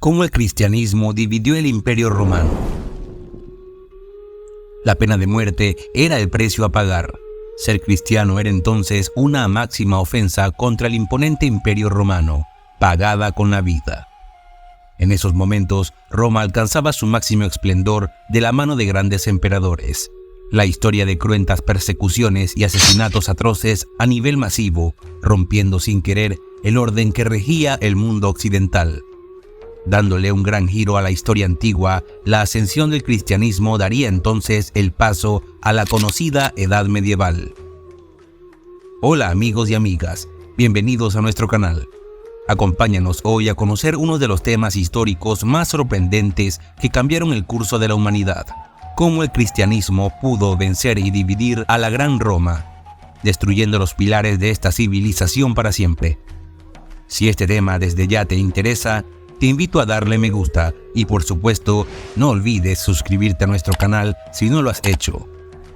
cómo el cristianismo dividió el Imperio Romano. La pena de muerte era el precio a pagar. Ser cristiano era entonces una máxima ofensa contra el imponente Imperio Romano, pagada con la vida. En esos momentos, Roma alcanzaba su máximo esplendor de la mano de grandes emperadores. La historia de cruentas persecuciones y asesinatos atroces a nivel masivo, rompiendo sin querer el orden que regía el mundo occidental. Dándole un gran giro a la historia antigua, la ascensión del cristianismo daría entonces el paso a la conocida Edad Medieval. Hola amigos y amigas, bienvenidos a nuestro canal. Acompáñanos hoy a conocer uno de los temas históricos más sorprendentes que cambiaron el curso de la humanidad. Cómo el cristianismo pudo vencer y dividir a la Gran Roma, destruyendo los pilares de esta civilización para siempre. Si este tema desde ya te interesa, te invito a darle me gusta y por supuesto no olvides suscribirte a nuestro canal si no lo has hecho.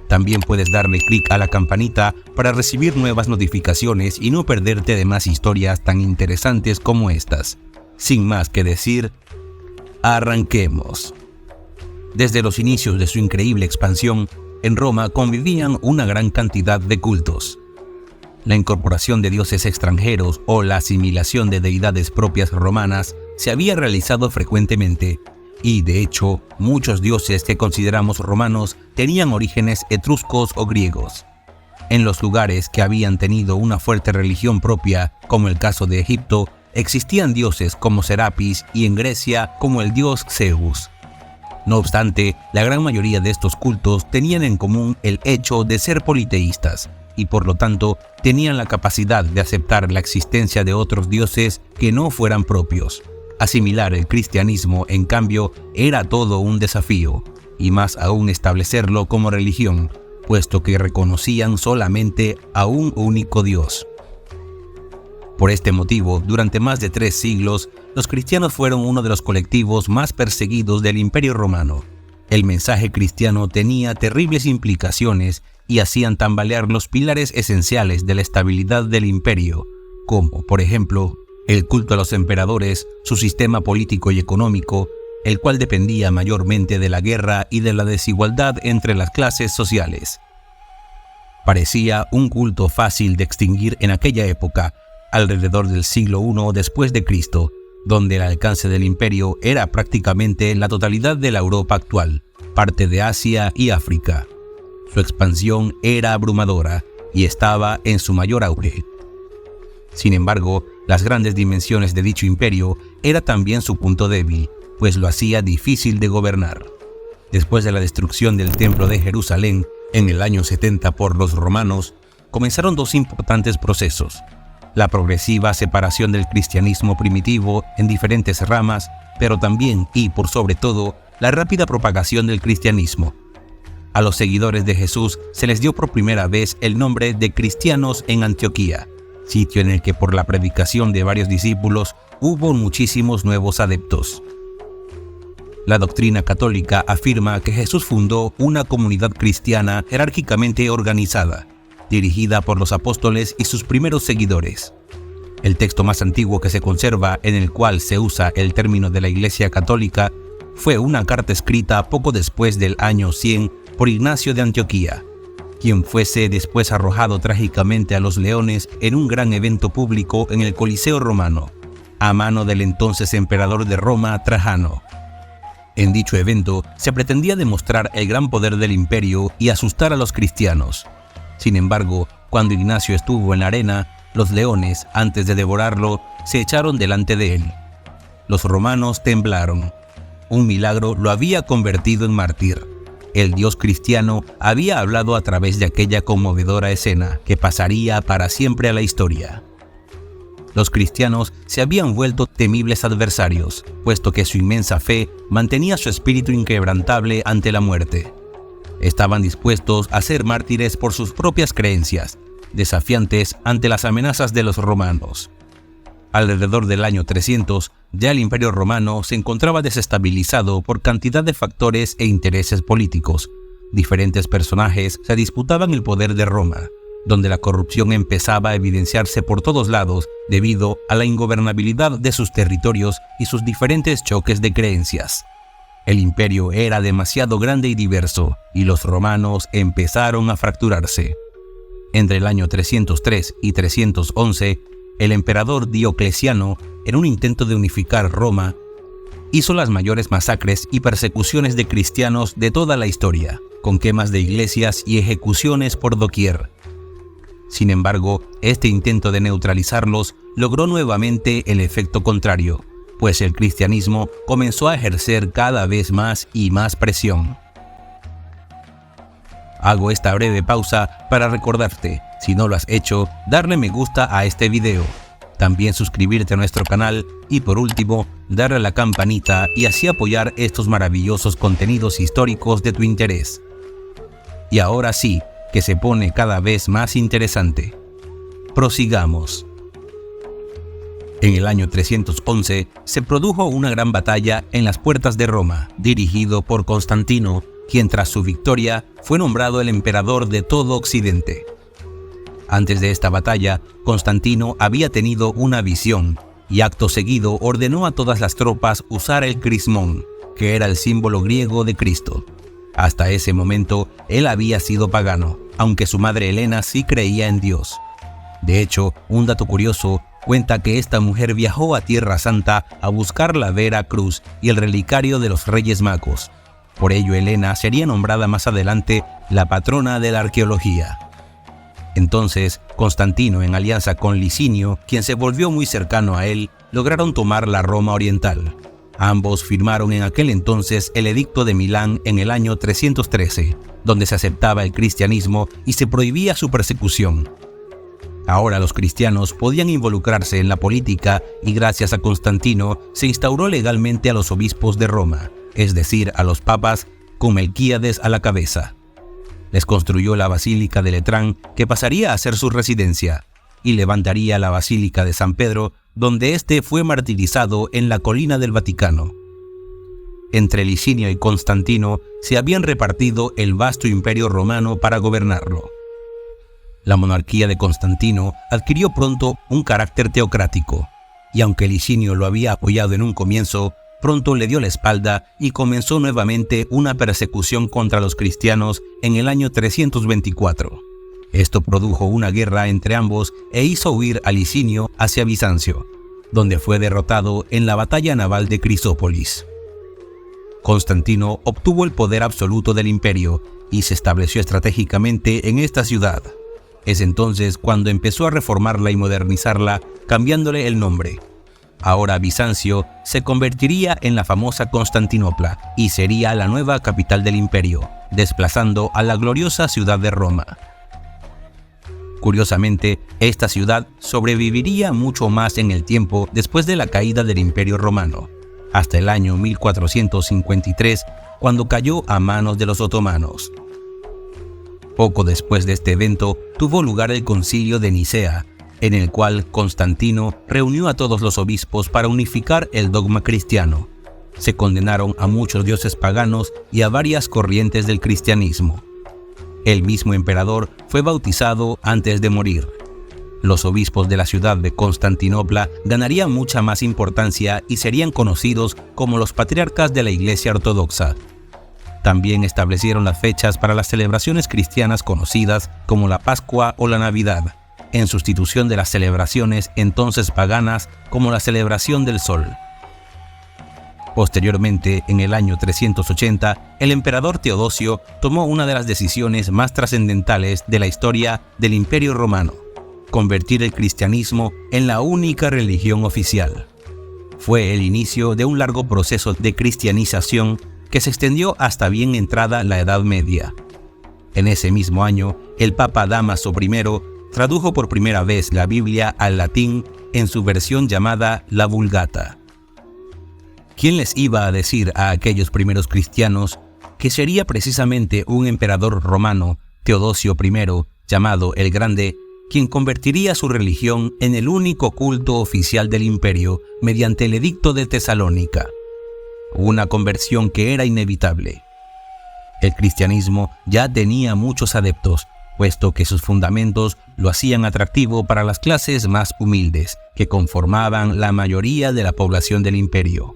También puedes darle clic a la campanita para recibir nuevas notificaciones y no perderte de más historias tan interesantes como estas. Sin más que decir, arranquemos. Desde los inicios de su increíble expansión, en Roma convivían una gran cantidad de cultos. La incorporación de dioses extranjeros o la asimilación de deidades propias romanas se había realizado frecuentemente, y de hecho, muchos dioses que consideramos romanos tenían orígenes etruscos o griegos. En los lugares que habían tenido una fuerte religión propia, como el caso de Egipto, existían dioses como Serapis y en Grecia como el dios Zeus. No obstante, la gran mayoría de estos cultos tenían en común el hecho de ser politeístas, y por lo tanto tenían la capacidad de aceptar la existencia de otros dioses que no fueran propios. Asimilar el cristianismo, en cambio, era todo un desafío, y más aún establecerlo como religión, puesto que reconocían solamente a un único Dios. Por este motivo, durante más de 3 siglos, los cristianos fueron uno de los colectivos más perseguidos del Imperio Romano. El mensaje cristiano tenía terribles implicaciones y hacían tambalear los pilares esenciales de la estabilidad del imperio, como, por ejemplo, el culto a los emperadores, su sistema político y económico, el cual dependía mayormente de la guerra y de la desigualdad entre las clases sociales. Parecía un culto fácil de extinguir en aquella época, alrededor del siglo I después de Cristo, donde el alcance del imperio era prácticamente la totalidad de la Europa actual, parte de Asia y África. Su expansión era abrumadora y estaba en su mayor auge. Sin embargo, las grandes dimensiones de dicho imperio era también su punto débil, pues lo hacía difícil de gobernar. Después de la destrucción del Templo de Jerusalén en el año 70 por los romanos, comenzaron 2 importantes procesos: la progresiva separación del cristianismo primitivo en diferentes ramas, pero también y por sobre todo, la rápida propagación del cristianismo. A los seguidores de Jesús se les dio por primera vez el nombre de cristianos en Antioquía, sitio en el que por la predicación de varios discípulos hubo muchísimos nuevos adeptos. La doctrina católica afirma que Jesús fundó una comunidad cristiana jerárquicamente organizada, dirigida por los apóstoles y sus primeros seguidores. El texto más antiguo que se conserva en el cual se usa el término de la Iglesia Católica fue una carta escrita poco después del año 100 por Ignacio de Antioquía, quien fuese después arrojado trágicamente a los leones en un gran evento público en el Coliseo romano, a mano del entonces emperador de Roma, Trajano. En dicho evento se pretendía demostrar el gran poder del imperio y asustar a los cristianos. Sin embargo, cuando Ignacio estuvo en la arena, los leones, antes de devorarlo, se echaron delante de él. Los romanos temblaron. Un milagro lo había convertido en mártir. El Dios cristiano había hablado a través de aquella conmovedora escena que pasaría para siempre a la historia. Los cristianos se habían vuelto temibles adversarios, puesto que su inmensa fe mantenía su espíritu inquebrantable ante la muerte. Estaban dispuestos a ser mártires por sus propias creencias, desafiantes ante las amenazas de los romanos. Alrededor del año 300, ya el Imperio Romano se encontraba desestabilizado por cantidad de factores e intereses políticos. Diferentes personajes se disputaban el poder de Roma. donde la corrupción empezaba a evidenciarse por todos lados debido a la ingobernabilidad de sus territorios y sus diferentes choques de creencias. El imperio era demasiado grande y diverso, y los romanos empezaron a fracturarse. Entre el año 303 y 311, el emperador Diocleciano, en un intento de unificar Roma, hizo las mayores masacres y persecuciones de cristianos de toda la historia, con quemas de iglesias y ejecuciones por doquier. Sin embargo, este intento de neutralizarlos logró nuevamente el efecto contrario, pues el cristianismo comenzó a ejercer cada vez más y más presión. Hago esta breve pausa para recordarte, si no lo has hecho, darle me gusta a este video, también suscribirte a nuestro canal y por último, darle a la campanita y así apoyar estos maravillosos contenidos históricos de tu interés. Y ahora sí, que se pone cada vez más interesante. Prosigamos. En el año 311 se produjo una gran batalla en las puertas de Roma, dirigido por Constantino, quien tras su victoria fue nombrado el emperador de todo Occidente. Antes de esta batalla, Constantino había tenido una visión y acto seguido ordenó a todas las tropas usar el crismón, que era el símbolo griego de Cristo. Hasta ese momento, él había sido pagano, aunque su madre Helena sí creía en Dios. De hecho, un dato curioso cuenta que esta mujer viajó a Tierra Santa a buscar la Vera Cruz y el relicario de los Reyes Magos. Por ello, Helena sería nombrada más adelante la patrona de la arqueología. Entonces, Constantino, en alianza con Licinio, quien se volvió muy cercano a él, lograron tomar la Roma oriental. Ambos firmaron en aquel entonces el Edicto de Milán en el año 313, donde se aceptaba el cristianismo y se prohibía su persecución. Ahora los cristianos podían involucrarse en la política y gracias a Constantino se instauró legalmente a los obispos de Roma, es decir, a los papas, con Melquíades a la cabeza. Les construyó la Basílica de Letrán, que pasaría a ser su residencia, y levantaría la Basílica de San Pedro, donde éste fue martirizado en la colina del Vaticano. Entre Licinio y Constantino se habían repartido el vasto imperio romano para gobernarlo. La monarquía de Constantino adquirió pronto un carácter teocrático, y aunque Licinio lo había apoyado en un comienzo, pronto le dio la espalda y comenzó nuevamente una persecución contra los cristianos en el año 324. Esto produjo una guerra entre ambos e hizo huir a Licinio hacia Bizancio, donde fue derrotado en la batalla naval de Crisópolis. Constantino obtuvo el poder absoluto del imperio y se estableció estratégicamente en esta ciudad. Es entonces cuando empezó a reformarla y modernizarla, cambiándole el nombre. Ahora Bizancio se convertiría en la famosa Constantinopla y sería la nueva capital del imperio, desplazando a la gloriosa ciudad de Roma. Curiosamente, esta ciudad sobreviviría mucho más en el tiempo después de la caída del Imperio Romano, hasta el año 1453, cuando cayó a manos de los otomanos. Poco después de este evento tuvo lugar el Concilio de Nicea, en el cual Constantino reunió a todos los obispos para unificar el dogma cristiano. Se condenaron a muchos dioses paganos y a varias corrientes del cristianismo. El mismo emperador fue bautizado antes de morir. Los obispos de la ciudad de Constantinopla ganarían mucha más importancia y serían conocidos como los patriarcas de la Iglesia Ortodoxa. También establecieron las fechas para las celebraciones cristianas conocidas como la Pascua o la Navidad, en sustitución de las celebraciones entonces paganas como la celebración del Sol. Posteriormente, en el año 380, el emperador Teodosio tomó una de las decisiones más trascendentales de la historia del Imperio Romano: convertir el cristianismo en la única religión oficial. Fue el inicio de un largo proceso de cristianización que se extendió hasta bien entrada la Edad Media. En ese mismo año, el Papa Dámaso I tradujo por primera vez la Biblia al latín en su versión llamada la Vulgata. ¿Quién les iba a decir a aquellos primeros cristianos que sería precisamente un emperador romano, Teodosio I, llamado el Grande, quien convertiría su religión en el único culto oficial del imperio mediante el Edicto de Tesalónica? Una conversión que era inevitable. El cristianismo ya tenía muchos adeptos, puesto que sus fundamentos lo hacían atractivo para las clases más humildes, que conformaban la mayoría de la población del imperio.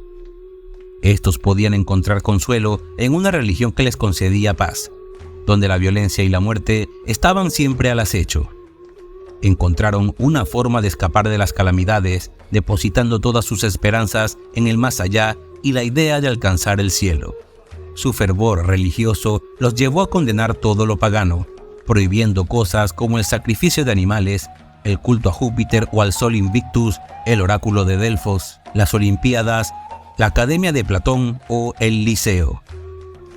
Estos podían encontrar consuelo en una religión que les concedía paz, donde la violencia y la muerte estaban siempre al acecho. Encontraron una forma de escapar de las calamidades, depositando todas sus esperanzas en el más allá y la idea de alcanzar el cielo. Su fervor religioso los llevó a condenar todo lo pagano, prohibiendo cosas como el sacrificio de animales, el culto a Júpiter o al Sol Invictus, el oráculo de Delfos, las Olimpiadas, la Academia de Platón o el Liceo.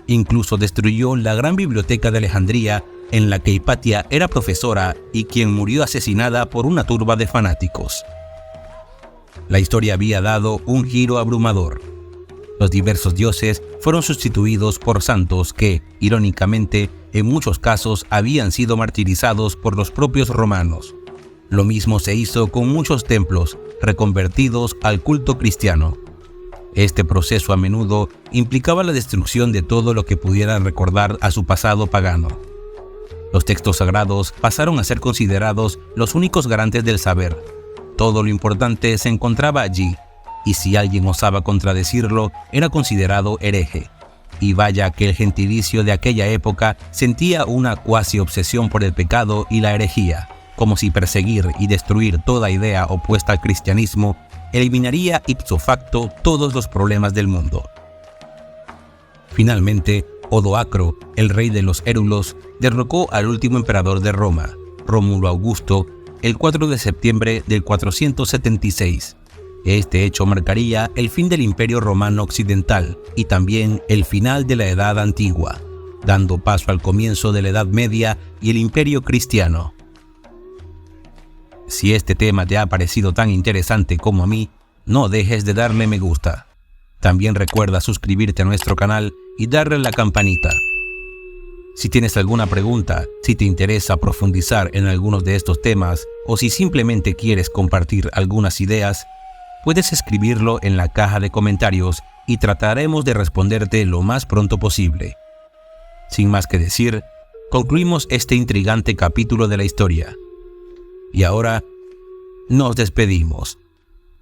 Incluso destruyó la gran biblioteca de Alejandría, en la que Hipatia era profesora y quien murió asesinada por una turba de fanáticos. La historia había dado un giro abrumador. Los diversos dioses fueron sustituidos por santos que, irónicamente, en muchos casos habían sido martirizados por los propios romanos. Lo mismo se hizo con muchos templos reconvertidos al culto cristiano. Este proceso a menudo implicaba la destrucción de todo lo que pudiera recordar a su pasado pagano. Los textos sagrados pasaron a ser considerados los únicos garantes del saber. Todo lo importante se encontraba allí, y si alguien osaba contradecirlo, era considerado hereje. Y vaya que el gentilicio de aquella época sentía una cuasi obsesión por el pecado y la herejía, como si perseguir y destruir toda idea opuesta al cristianismo eliminaría ipso facto todos los problemas del mundo. Finalmente, Odoacro, el rey de los Érulos, derrocó al último emperador de Roma, Rómulo Augusto, el 4 de septiembre del 476. Este hecho marcaría el fin del Imperio Romano Occidental y también el final de la Edad Antigua, dando paso al comienzo de la Edad Media y el Imperio Cristiano. Si este tema te ha parecido tan interesante como a mí, no dejes de darle me gusta. También recuerda suscribirte a nuestro canal y darle a la campanita. Si tienes alguna pregunta, si te interesa profundizar en algunos de estos temas o si simplemente quieres compartir algunas ideas, puedes escribirlo en la caja de comentarios y trataremos de responderte lo más pronto posible. Sin más que decir, concluimos este intrigante capítulo de la historia. Y ahora, nos despedimos.